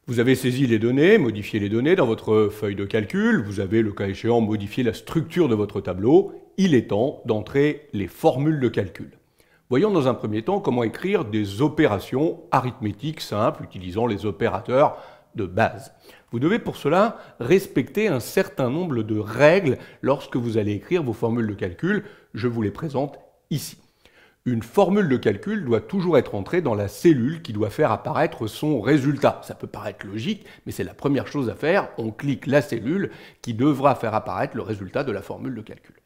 Vous avez saisi les données, modifié les données dans votre feuille de calcul, vous avez le cas échéant modifié la structure de votre tableau, il est temps d'entrer les formules de calcul. Voyons dans un premier temps comment écrire des opérations arithmétiques simples utilisant les opérateurs de base. Vous devez pour cela respecter un certain nombre de règles lorsque vous allez écrire vos formules de calcul. Je vous les présente ici. Une formule de calcul doit toujours être entrée dans la cellule qui doit faire apparaître son résultat. Ça peut paraître logique, mais c'est la première chose à faire. On clique la cellule qui devra faire apparaître le résultat de la formule de calcul.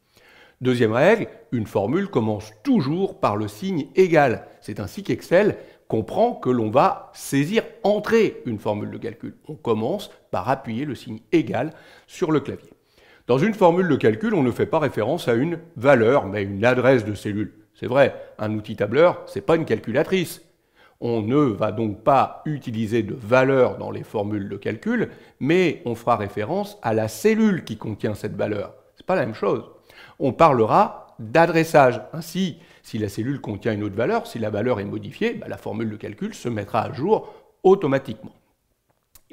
Deuxième règle, une formule commence toujours par le signe égal. C'est ainsi qu'Excel comprend que l'on va saisir entrer une formule de calcul. On commence par appuyer le signe égal sur le clavier. Dans une formule de calcul, on ne fait pas référence à une valeur, mais à une adresse de cellule. C'est vrai, un outil tableur, ce n'est pas une calculatrice. On ne va donc pas utiliser de valeur dans les formules de calcul, mais on fera référence à la cellule qui contient cette valeur. Ce n'est pas la même chose. On parlera d'adressage. Ainsi, si la cellule contient une autre valeur, si la valeur est modifiée, la formule de calcul se mettra à jour automatiquement.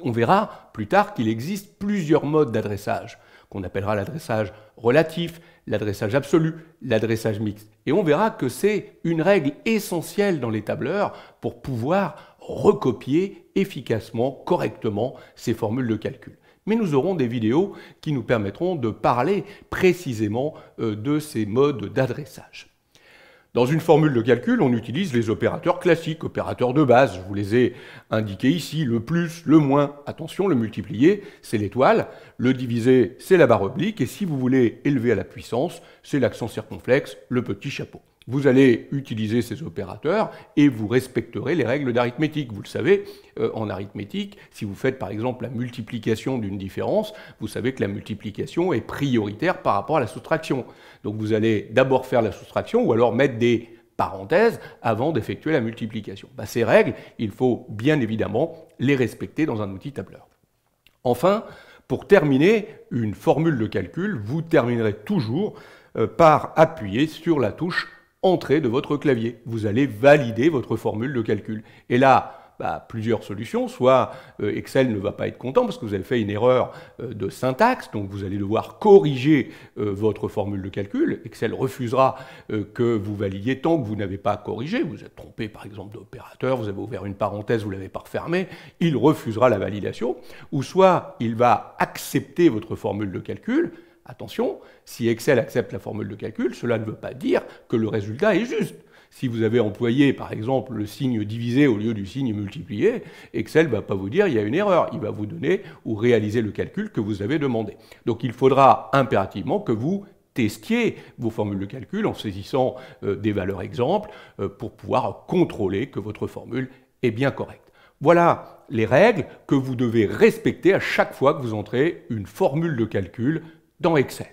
On verra plus tard qu'il existe plusieurs modes d'adressage, qu'on appellera l'adressage relatif, l'adressage absolu, l'adressage mixte. Et on verra que c'est une règle essentielle dans les tableurs pour pouvoir recopier efficacement, correctement ces formules de calcul. Mais nous aurons des vidéos qui nous permettront de parler précisément de ces modes d'adressage. Dans une formule de calcul, on utilise les opérateurs classiques, opérateurs de base. Je vous les ai indiqués ici, le plus, le moins. Attention, le multiplier, c'est l'étoile. Le diviser, c'est la barre oblique. Et si vous voulez élever à la puissance, c'est l'accent circonflexe, le petit chapeau. Vous allez utiliser ces opérateurs et vous respecterez les règles d'arithmétique. Vous le savez, en arithmétique, si vous faites par exemple la multiplication d'une différence, vous savez que la multiplication est prioritaire par rapport à la soustraction. Donc vous allez d'abord faire la soustraction ou alors mettre des parenthèses avant d'effectuer la multiplication. Ces règles, il faut bien évidemment les respecter dans un outil tableur. Enfin, pour terminer une formule de calcul, vous terminerez toujours par appuyer sur la touche entrée de votre clavier. Vous allez valider votre formule de calcul. Et là, plusieurs solutions. Soit Excel ne va pas être content parce que vous avez fait une erreur de syntaxe, donc vous allez devoir corriger votre formule de calcul. Excel refusera que vous validiez tant que vous n'avez pas corrigé. Vous êtes trompé par exemple d'opérateur, vous avez ouvert une parenthèse, vous ne l'avez pas refermée, il refusera la validation. Ou soit il va accepter votre formule de calcul. Attention, si Excel accepte la formule de calcul, cela ne veut pas dire que le résultat est juste. Si vous avez employé, par exemple, le signe divisé au lieu du signe multiplié, Excel ne va pas vous dire qu'il y a une erreur. Il va vous donner ou réaliser le calcul que vous avez demandé. Donc il faudra impérativement que vous testiez vos formules de calcul en saisissant des valeurs exemples pour pouvoir contrôler que votre formule est bien correcte. Voilà les règles que vous devez respecter à chaque fois que vous entrez une formule de calcul dans Excel.